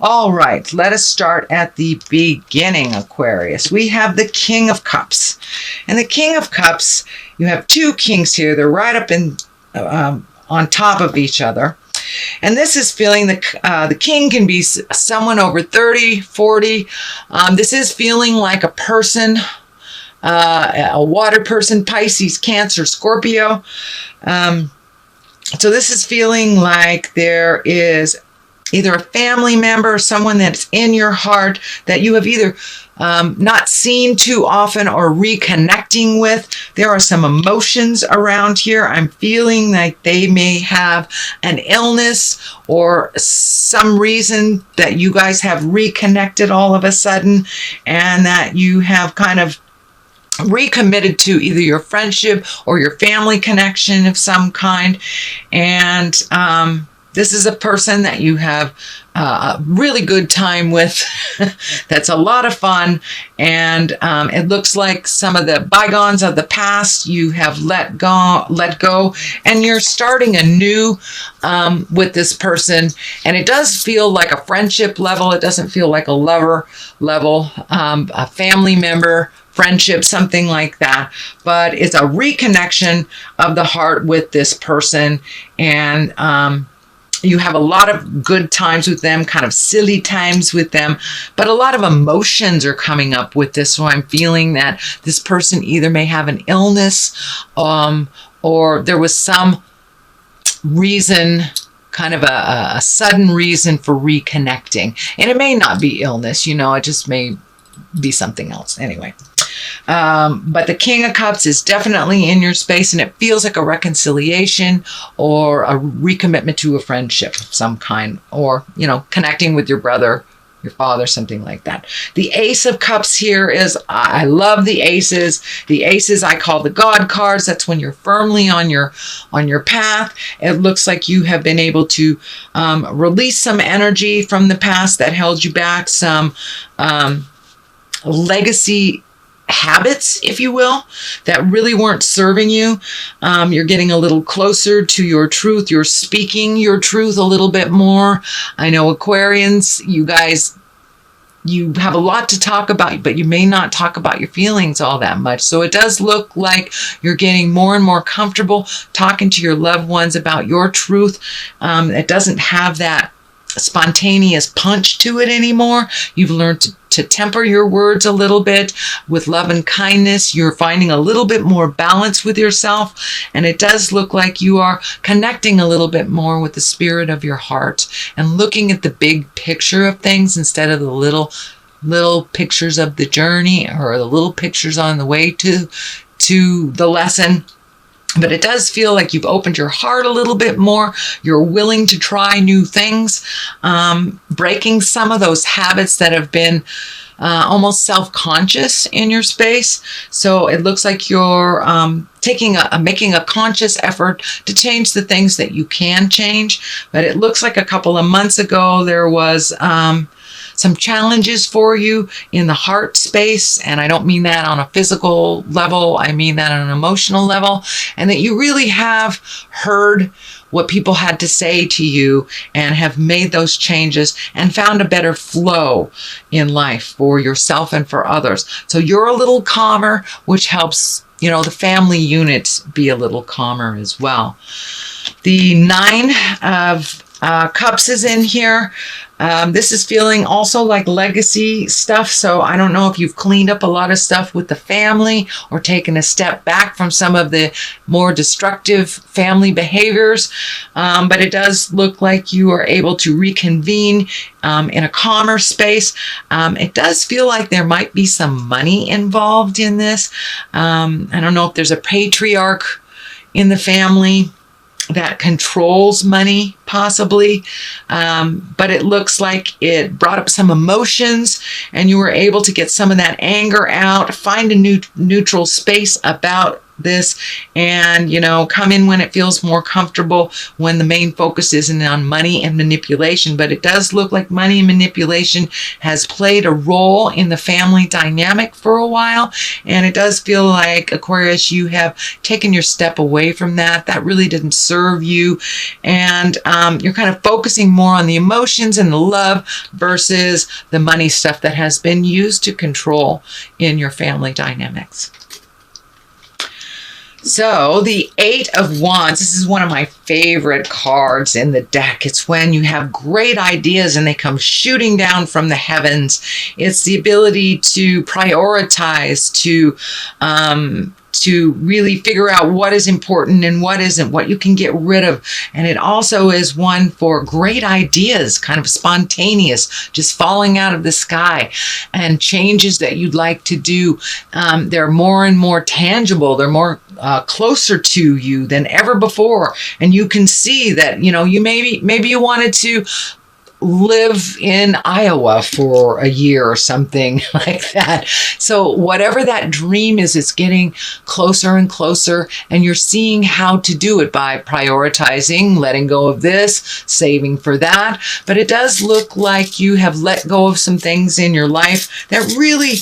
All right, let us start at the beginning, Aquarius. We have the King of Cups. And the King of Cups, you have two kings here. They're right up in on top of each other. And this is feeling the king can be someone over 30, 40. This is feeling like a person, a water person, Pisces, Cancer, Scorpio. So this is feeling like there is either a family member, someone that's in your heart that you have either not seen too often or reconnecting with. There are some emotions around here. I'm feeling like they may have an illness or some reason that you guys have reconnected all of a sudden, and that you have kind of recommitted to either your friendship or your family connection of some kind. And this is a person that you have a really good time with. That's a lot of fun. And it looks like some of the bygones of the past you have let go, and you're starting anew with this person. And it does feel like a friendship level. It doesn't feel like a lover level, a family member friendship, something like that. But it's a reconnection of the heart with this person. And you have a lot of good times with them, kind of silly times with them, but a lot of emotions are coming up with this. So I'm feeling that this person either may have an illness, or there was some reason, kind of a sudden reason for reconnecting. And it may not be illness, it just may be something else. Anyway. But the King of Cups is definitely in your space, and it feels like a reconciliation or a recommitment to a friendship of some kind, or, connecting with your brother, your father, something like that. The Ace of Cups here is, I love the aces. The aces I call the God cards. That's when you're firmly on your path. It looks like you have been able to release some energy from the past that held you back, some legacy habits, if you will, that really weren't serving you. You're getting a little closer to your truth. You're speaking your truth a little bit more. I know Aquarians, you guys, you have a lot to talk about, but you may not talk about your feelings all that much. So it does look like you're getting more and more comfortable talking to your loved ones about your truth. It doesn't have that spontaneous punch to it anymore. You've learned to temper your words a little bit with love and kindness. You're finding a little bit more balance with yourself, and it does look like you are connecting a little bit more with the spirit of your heart and looking at the big picture of things instead of the little pictures of the journey or the little pictures on the way to the lesson. But it does feel like you've opened your heart a little bit more. You're willing to try new things, breaking some of those habits that have been almost self-conscious in your space. So it looks like you're making a conscious effort to change the things that you can change. But it looks like a couple of months ago there was some challenges for you in the heart space. And I don't mean that on a physical level. I mean that on an emotional level. And that you really have heard what people had to say to you and have made those changes and found a better flow in life for yourself and for others. So you're a little calmer, which helps, the family unit be a little calmer as well. The Nine of Cups is in here. This is feeling also like legacy stuff. So I don't know if you've cleaned up a lot of stuff with the family or taken a step back from some of the more destructive family behaviors. But it does look like you are able to reconvene in a calmer space. It does feel like there might be some money involved in this. I don't know if there's a patriarch in the family that controls money, possibly. But it looks like it brought up some emotions and you were able to get some of that anger out, find a neutral space about this and, come in when it feels more comfortable, when the main focus isn't on money and manipulation. But it does look like money and manipulation has played a role in the family dynamic for a while. And it does feel like, Aquarius, you have taken your step away from that. That really didn't serve you. And you're kind of focusing more on the emotions and the love versus the money stuff that has been used to control in your family dynamics. So the Eight of Wands, this is one of my favorite cards in the deck. It's when you have great ideas and they come shooting down from the heavens. It's the ability to prioritize, to really figure out what is important and what isn't, what you can get rid of. And it also is one for great ideas, kind of spontaneous, just falling out of the sky, and changes that you'd like to do. They're more and more tangible. They're more closer to you than ever before. And you can see that, you maybe you wanted to live in Iowa for a year or something like that. So whatever that dream is, it's getting closer and closer, and you're seeing how to do it by prioritizing, letting go of this, saving for that. But it does look like you have let go of some things in your life that really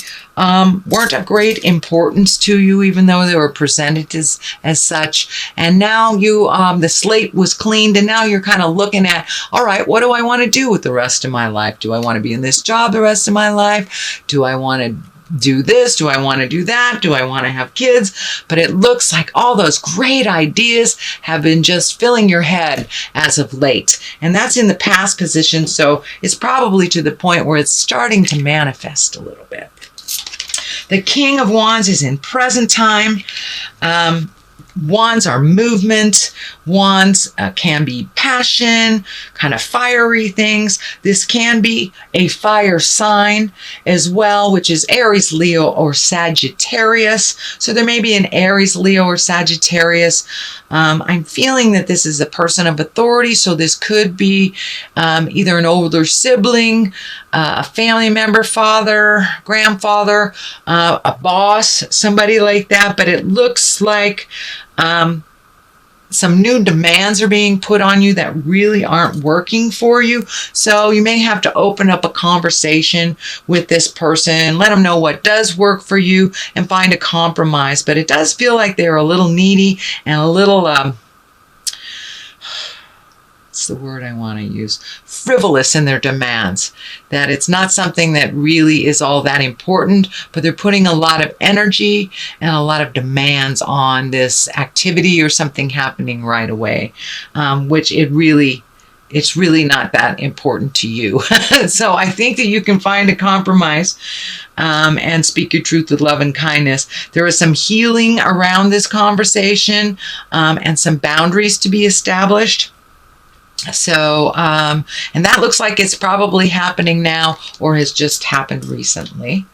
weren't of great importance to you, even though they were presented as such. And now the slate was cleaned, and now you're kind of looking at, all right, what do I want to do with the rest of my life? Do I want to be in this job the rest of my life? Do I want to do this? Do I want to do that? Do I want to have kids? But it looks like all those great ideas have been just filling your head as of late. And that's in the past position. So it's probably to the point where it's starting to manifest a little bit. The King of Wands is in present time. Wands are movement. Wands can be passion, kind of fiery things. This can be a fire sign as well, which is Aries, Leo, or Sagittarius. So there may be an Aries, Leo, or Sagittarius. I'm feeling that this is a person of authority. So this could be either an older sibling, a family member, father, grandfather, a boss, somebody like that. But it looks like some new demands are being put on you that really aren't working for you. So you may have to open up a conversation with this person, let them know what does work for you, and find a compromise. But it does feel like they're a little needy and a little, what's the word I want to use? Frivolous in their demands. That it's not something that really is all that important, but they're putting a lot of energy and a lot of demands on this activity or something happening right away, which it's really not that important to you. So I think that you can find a compromise and speak your truth with love and kindness. There is some healing around this conversation and some boundaries to be established. So, and that looks like it's probably happening now or has just happened recently.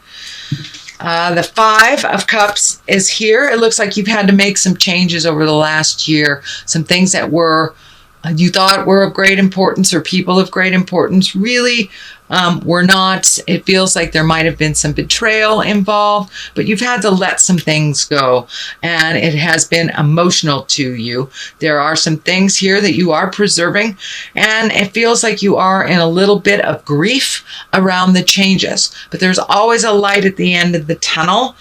The Five of Cups is here. It looks like you've had to make some changes over the last year. Some things that you thought were of great importance, or people of great importance, really were not. It feels like there might have been some betrayal involved, but you've had to let some things go, and it has been emotional to you. There are some things here that you are preserving, and it feels like you are in a little bit of grief around the changes, but there's always a light at the end of the tunnel.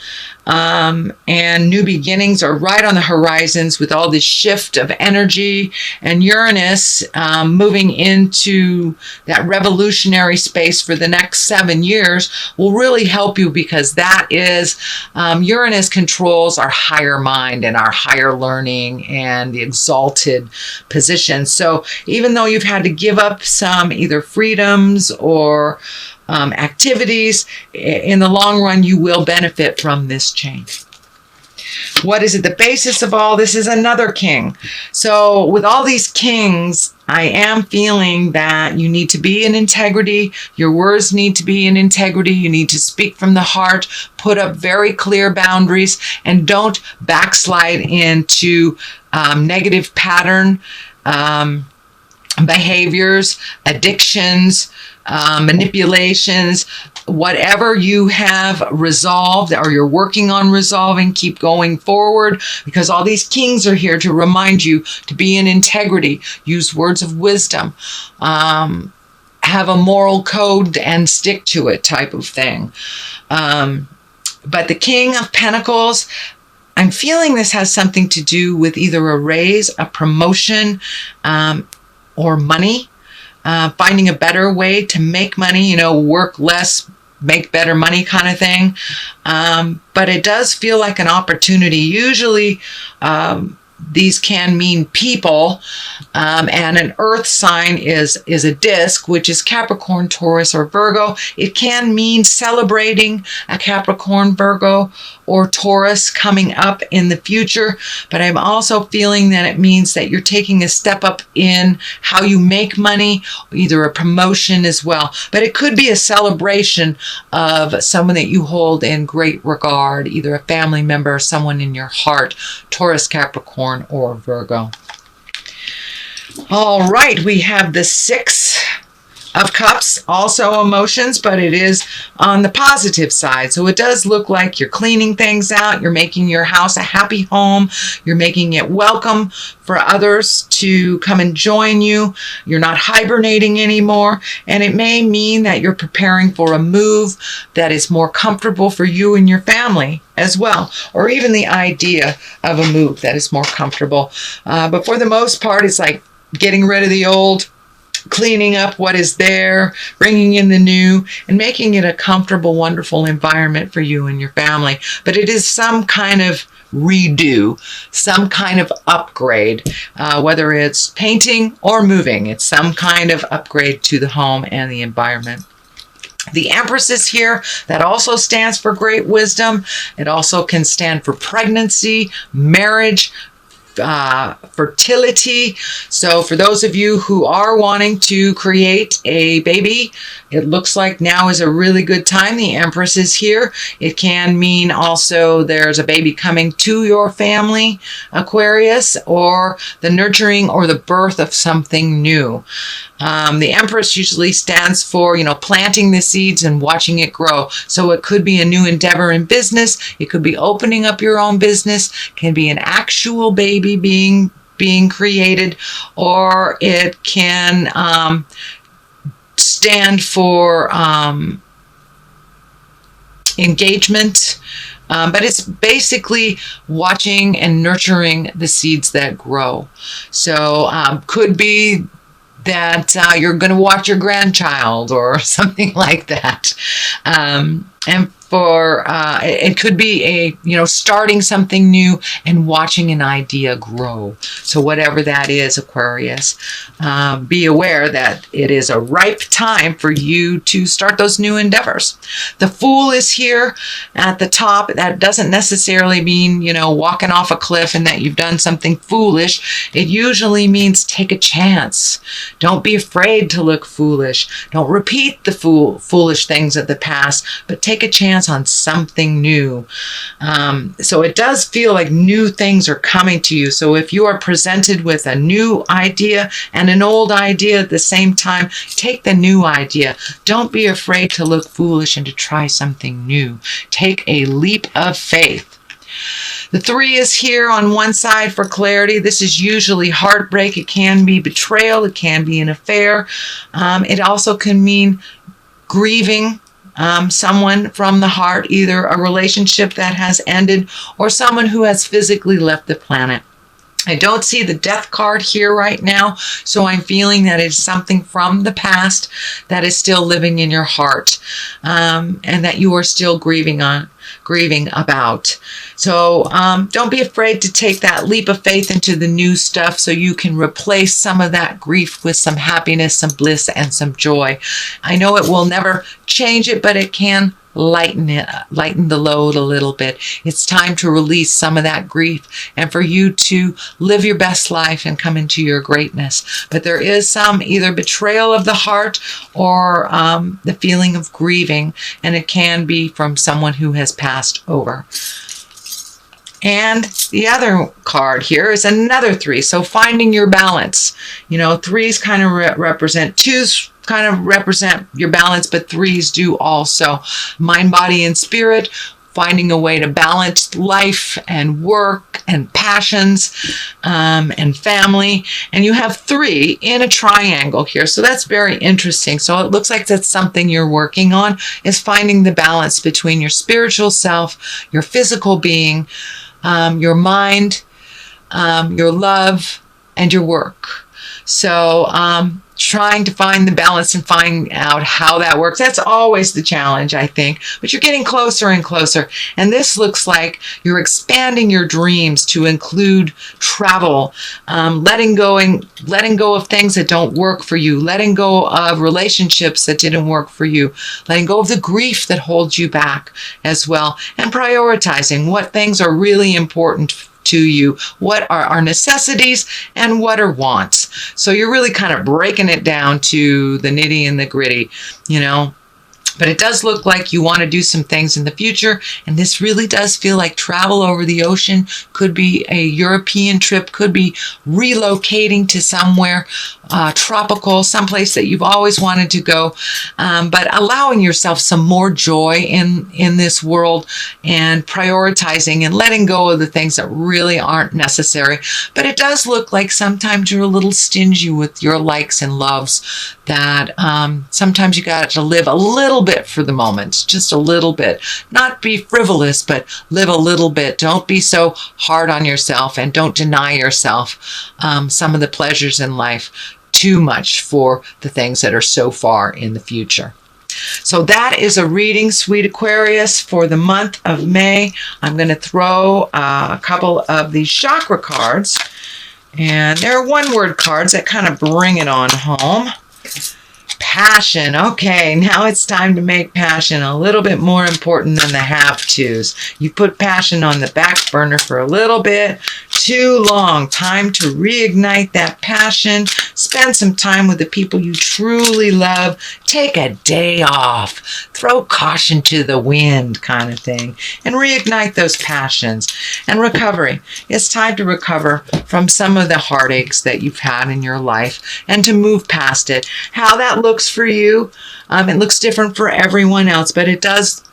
And new beginnings are right on the horizons with all this shift of energy, and Uranus moving into that revolutionary space for the next 7 years will really help you, because that is Uranus controls our higher mind and our higher learning and the exalted position. So even though you've had to give up some either freedoms or activities, in the long run, you will benefit from this change. What is at the basis of all this is another king. So with all these kings, I am feeling that you need to be in integrity. Your words need to be in integrity. You need to speak from the heart, put up very clear boundaries, and don't backslide into negative pattern behaviors, addictions, manipulations. whatever you have resolved or you're working on resolving, keep going forward, because all these kings are here to remind you to be in integrity, use words of wisdom, have a moral code and stick to it type of thing. But the King of Pentacles, I'm feeling this has something to do with either a raise, a promotion, or money, finding a better way to make money, work less, make better money kind of thing. But it does feel like an opportunity. Usually, these can mean people, and an earth sign is a disc, which is Capricorn, Taurus, or Virgo. It can mean celebrating a Capricorn, Virgo, or Taurus coming up in the future, but I'm also feeling that it means that you're taking a step up in how you make money, either a promotion as well, but it could be a celebration of someone that you hold in great regard, either a family member or someone in your heart, Taurus, Capricorn, or Virgo. All right, we have the Six of Cups, also emotions, but it is on the positive side. So it does look like you're cleaning things out, you're making your house a happy home, you're making it welcome for others to come and join you, you're not hibernating anymore, and it may mean that you're preparing for a move that is more comfortable for you and your family as well, or even the idea of a move that is more comfortable. But for the most part, it's like getting rid of the old, cleaning up what is there, bringing in the new, and making it a comfortable, wonderful environment for you and your family. But it is some kind of redo, some kind of upgrade, whether it's painting or moving. It's some kind of upgrade to the home and the environment. The Empress is here. That also stands for great wisdom. It also can stand for pregnancy, marriage, fertility. So for those of you who are wanting to create a baby, it looks like now is a really good time. The Empress is here. It can mean also there's a baby coming to your family, Aquarius, or the nurturing or the birth of something new. The Empress usually stands for, planting the seeds and watching it grow. So it could be a new endeavor in business. It could be opening up your own business. It can be an actual baby being created, or it can stand for engagement. But it's basically watching and nurturing the seeds that grow. So could be that you're going to watch your grandchild or something like that. And for it could be starting something new and watching an idea grow. So whatever that is, Aquarius, be aware that it is a ripe time for you to start those new endeavors. The Fool is here at the top. That doesn't necessarily mean walking off a cliff and that you've done something foolish. It usually means take a chance. Don't be afraid to look foolish. Don't repeat the foolish things of the past, but take a chance on something new. So it does feel like new things are coming to you. So if you are presented with a new idea and an old idea at the same time, take the new idea. Don't be afraid to look foolish and to try something new. Take a leap of faith. The 3 is here on one side for clarity. This is usually heartbreak. It can be betrayal. It can be an affair. It also can mean grieving someone from the heart, either a relationship that has ended or someone who has physically left the planet. I don't see the Death card here right now, so I'm feeling that it's something from the past that is still living in your heart, and that you are still grieving about. So don't be afraid to take that leap of faith into the new stuff so you can replace some of that grief with some happiness, some bliss, and some joy. I know it will never change it, but it can lighten the load a little bit. It's time to release some of that grief and for you to live your best life and come into your greatness. But there is some either betrayal of the heart or the feeling of grieving, and it can be from someone who has passed over. And the other card here is another 3. So finding your balance. 3s kind of represent 2s kind of represent your balance, but 3s do also. Mind, body, and spirit, finding a way to balance life and work and passions and family. And you have 3 in a triangle here. So that's very interesting. So it looks like that's something you're working on, is finding the balance between your spiritual self, your physical being, your mind, your love, and your work. So trying to find the balance and find out how that works. That's always the challenge, I think. But you're getting closer and closer. And this looks like you're expanding your dreams to include travel, letting go of things that don't work for you, letting go of relationships that didn't work for you, letting go of the grief that holds you back as well, and prioritizing what things are really important to you, what are our necessities and what are wants. So you're really kind of breaking it down to the nitty and the gritty, you know. But it does look like you want to do some things in the future. And this really does feel like travel over the ocean. Could be a European trip, could be relocating to somewhere tropical, someplace that you've always wanted to go. But allowing yourself some more joy in this world, and prioritizing and letting go of the things that really aren't necessary. But it does look like sometimes you're a little stingy with your likes and loves, that sometimes you got to live a little bit for the moment, just a little bit. Not be frivolous, but live a little bit. Don't be so hard on yourself, and don't deny yourself some of the pleasures in life too much for the things that are so far in the future. So that is a reading, sweet Aquarius, for the month of May. I'm going to throw a couple of these chakra cards, and they're one-word cards that kind of bring it on home. Passion. Okay, now it's time to make passion a little bit more important than the have-tos. You put passion on the back burner for a little bit too long. Time to reignite that passion. Spend some time with the people you truly love. Take a day off. Throw caution to the wind, kind of thing. And reignite those passions. And recovery. It's time to recover from some of the heartaches that you've had in your life, and to move past it. How that looks for you, it looks different for everyone else, but it does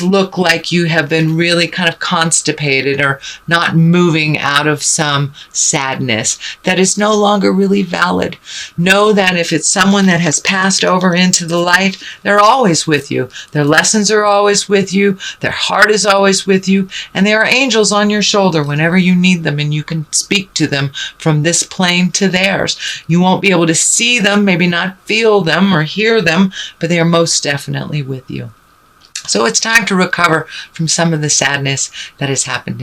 look like you have been really kind of constipated, or not moving out of some sadness that is no longer really valid. Know that if it's someone that has passed over into the light, they're always with you. Their lessons are always with you. Their heart is always with you. And there are angels on your shoulder whenever you need them, and you can speak to them from this plane to theirs. You won't be able to see them, maybe not feel them or hear them, but they are most definitely with you. So it's time to recover from some of the sadness that has happened in